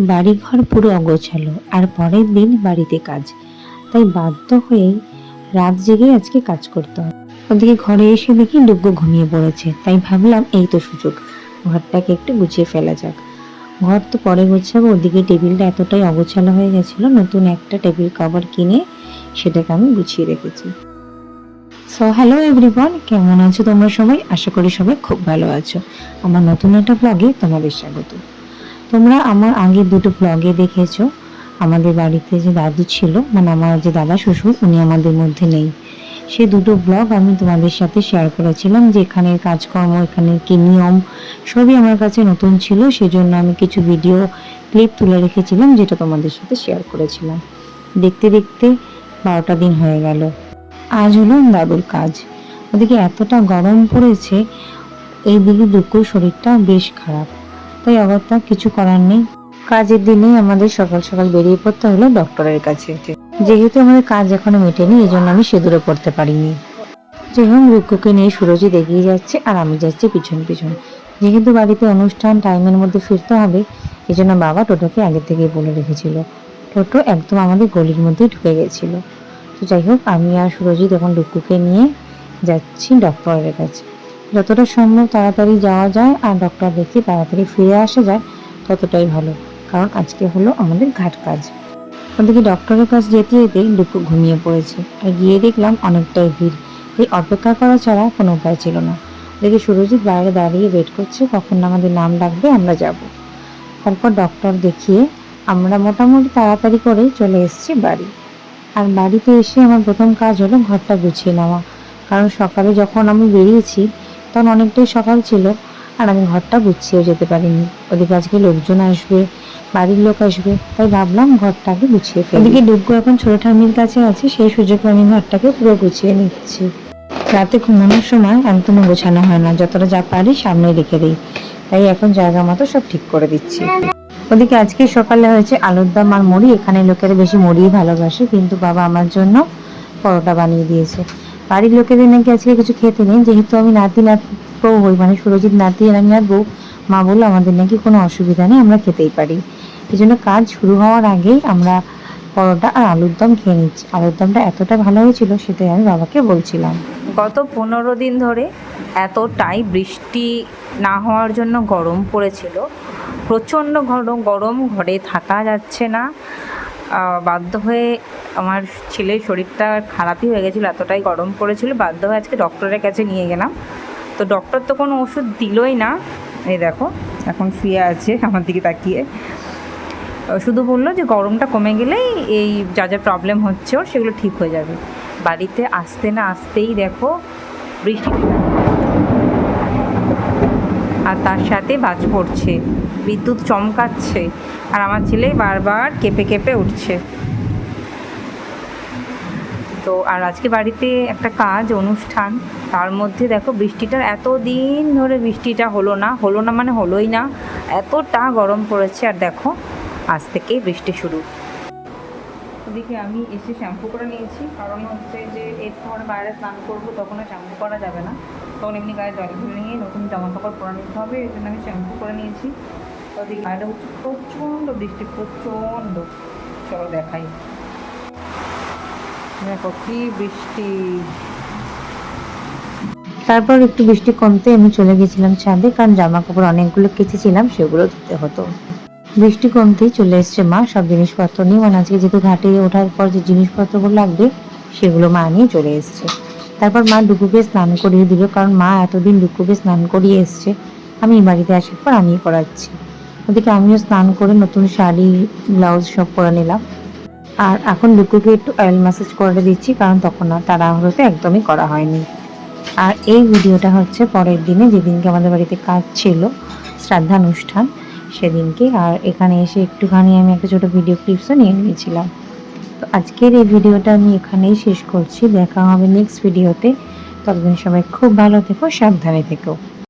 বাড়িঘর পুরো অগোছালো আর পরের দিন বাড়িতে কাজ, তাই বাধ্য হয়েই রাত জেগে আজকে কাজ করতে হয়। ওদিকে ঘরে এসে দেখি ডুগ্গু ঘুমিয়ে পড়েছে, তাই ভাবলাম এই তো সুযোগ, ঘরটাকে একটু গুছিয়ে ফেলা যাক। ঘর তো পরে গোছাবো, ওদিকে টেবিলটা এতটাই অগোছালো হয়ে গেছিল, নতুন একটা টেবিল কভার কিনে সেটাকে আমি গুছিয়ে রেখেছি। সো হ্যালো এভরিওয়ান, কেমন আছো তোমরা সবাই? আশা করি সবাই খুব ভালো আছো। আমার নতুন একটা ব্লগে তোমাদের স্বাগত। তোমরা আমার আগের দুটো ব্লগে দেখেছো আমাদের বাড়িতে যে দাদু ছিল, মানে আমার যে দাদা শ্বশুর, উনি আমাদের মধ্যে নেই। সেই দুটো ব্লগ আমি তোমাদের সাথে শেয়ার করেছিলাম যে এখানের কাজকর্ম, এখানের কি নিয়ম, সবই আমার কাছে নতুন ছিল। সেজন্য আমি কিছু ভিডিও ক্লিপ তুলে রেখেছিলাম, যেটা তোমাদের সাথে শেয়ার করেছিলাম। দেখতে দেখতে 12টা দিন হয়ে গেল। আজ হলো দাদুর কাজ। ওদিকে এতটা গরম পড়েছে, এইদিকে দুঃখুর শরীরটা বেশ খারাপ, তাই অগত্যা কিছু করার নেই। কাজের দিনেই আমাদের সকাল সকাল বেরিয়ে পড়তে হলো ডক্টরের কাছে। যেহেতু আমাদের কাজ এখনো মেটেনি, এই জন্য আমি সিঁদুরে পড়তে পারিনি। যাই হোক, রুক্কুকে নিয়ে সুরজিৎ এগিয়ে যাচ্ছে আর আমি যাচ্ছি পিছন পিছন। যেহেতু বাড়িতে অনুষ্ঠান, টাইমের মধ্যে ফিরতে হবে, এই জন্য বাবা টোটোকে আগে থেকেই বলে রেখেছিল। টোটো একদম আমাদের গলির মধ্যেই ঢুকে গেছিল। তো যাই হোক, আমি আর সুরজিৎ এখন রুক্কুকে নিয়ে যাচ্ছি ডক্টরের কাছে। যতটা সম্ভব তাড়াতাড়ি যাওয়া যায় আর ডক্টর দেখে তাড়াতাড়ি ফিরে আসা যায় ততটাই ভালো, কারণ আজকে হলো আমাদের ঘাট কাজ। ওদিকে ডক্টরের কাছে যেতে যেতেই ডুকু ঘুমিয়ে পড়েছে, আর গিয়ে দেখলাম অনেকটাই ভিড়। এই অপেক্ষা করা ছাড়া কোনো উপায় ছিল না। দেখি সুরজিৎ বাইরে দাঁড়িয়ে ওয়েট করছে কখন আমাদের নাম ডাকবে, আমরা যাব। তারপর ডক্টর দেখিয়ে আমরা মোটামুটি তাড়াতাড়ি করে চলে এসেছি বাড়ি। আর বাড়িতে এসে আমার প্রথম কাজ হলো ঘরটা গুছিয়ে নেওয়া, কারণ সকালে যখন আমি বেরিয়েছি তখন অনেকটাই সকাল ছিল আর আমি ঘরটা গুছিয়েও যেতে পারিনি। ওদিকে আজকে লোকজন আসবে, বাড়ির লোক আসবে, তাই ভাবলাম ঘরটাকে গুছিয়ে ফেলি। ওদিকে ডুগ্গু এখন ছোট ঠাম্মির কাছে আছে, সেই সুযোগে আমি ঘরটাকে পুরো গুছিয়ে নিচ্ছি। রাতে ঘুমানোর সময় একদমই গোছানো হয় না, যতটা যা পারি সামনে রেখে দিই, তাই এখন জায়গা মতো সব ঠিক করে দিচ্ছি। ওদিকে আজকে সকালে হয়েছে আলুর দম আর মুড়ি। এখানে লোকেরা বেশি মুড়িই ভালোবাসে, কিন্তু বাবা আমার জন্য পরোটা বানিয়ে দিয়েছে। বাড়ির লোকেদের নাকি আজকে কিছু খেতে নেই, যেহেতু আমি নাতি নাতবউ হই, মানে সুরজিৎ নাতি আর আমি নাতবউ। মা বললো আমাদের নাকি কোনো অসুবিধা নেই, আমরা খেতেই পারি। এই জন্য কাজ শুরু হওয়ার আগেই আমরা পরোটা আর আলুর দম খেয়ে নিচ্ছি। আলুর দমটা এতটা ভালো হয়েছিল, সেটাই আমি বাবাকে বলছিলাম। গত 15 দিন ধরে এতটাই বৃষ্টি না হওয়ার জন্য গরম পড়েছিল, প্রচণ্ড গরম, ঘরে থাকা যাচ্ছে না। বাধ্য হয়ে আমার ছেলের শরীরটা খারাপই হয়ে গেছিলো, এতটাই গরম পড়েছিল। বাধ্য হয়ে আজকে ডক্টরের কাছে নিয়ে গেলাম। তো ডক্টর তো কোনো ওষুধ দিলই না। এই দেখো এখন শুয়ে আছে আমার দিকে তাকিয়ে, শুধু বললো যে গরমটা কমে গেলেই এই যা যা প্রবলেম হচ্ছে ওর সেগুলো ঠিক হয়ে যাবে। বাড়িতে আসতে না আসতেই দেখো বৃষ্টি, আর তার সাথে বাজ পড়ছে, বিদ্যুৎ চমকাচ্ছে, আর আমার ছেলে বারবার কেঁপে কেঁপে উঠছে। তো আর আজকে বাড়িতে একটা কাজ, অনুষ্ঠান, তার মধ্যে দেখো বৃষ্টিটার এত দিন ধরে বৃষ্টিটা হলো না মানে হলোই না, এতটা গরম পড়েছে। আর দেখো আজ থেকেই বৃষ্টি শুরু। ওদিকে আমি এসে শ্যাম্পু করে নিয়েছি, কারণ হচ্ছে যে এরপর বাইরে স্নান করবো, তখন আর শ্যাম্পু করা যাবে না, তখন এমনি গায়ে জল ভরে নিয়ে নতুন জামা কাপড় পরে নিতে হবে, এই জন্য আমি শ্যাম্পু করে নিয়েছি। ওদিকে বাইরে হচ্ছে প্রচণ্ড বৃষ্টি, প্রচণ্ড। চলো দেখাই, দেখো কি বৃষ্টি। তারপর একটু বৃষ্টি কমতে আমি চলে গেছিলাম ছাদে, কারণ জামা কাপড় অনেকগুলো কেচেছিলাম, সেগুলো ধুতে হতো। বৃষ্টি কমতেই চলে এসছে মা সব জিনিসপত্র নিয়ে, মানে আজকে যেহেতু ঘাটে ওঠার পর যে জিনিসপত্রগুলো লাগবে সেগুলো মা নিয়ে চলে এসছে। তারপর মা ডুকুকে স্নান করিয়ে দিল, কারণ মা এতদিন ডুকুকে স্নান করিয়ে এসছে, আমি বাড়িতে আসার পর আমি করাচ্ছি। ওদিকে আমিও স্নান করে নতুন শাড়ি, ব্লাউজ সব পরে নিলাম। আর এখন ডুকুকে একটু অয়েল ম্যাসাজ করে দিচ্ছি, কারণ তখন আর তাড়াহুড়োতে একদমই করা হয়নি। আর এই ভিডিওটা হচ্ছে পরের দিনে, যেদিনকে আমাদের বাড়িতে কাজ ছিল, শ্রাদ্ধানুষ্ঠান, সেদিনকে। আর এখানে এসে একটুখানি আমি একটা ছোটো ভিডিও ক্লিপসও নিয়ে নিয়েছিলাম। তো আজকের এই ভিডিওটা আমি এখানেই শেষ করছি, দেখা হবে নেক্সট ভিডিওতে। ততদিন সবাই খুব ভালো থেকো, সাবধানে থেকো।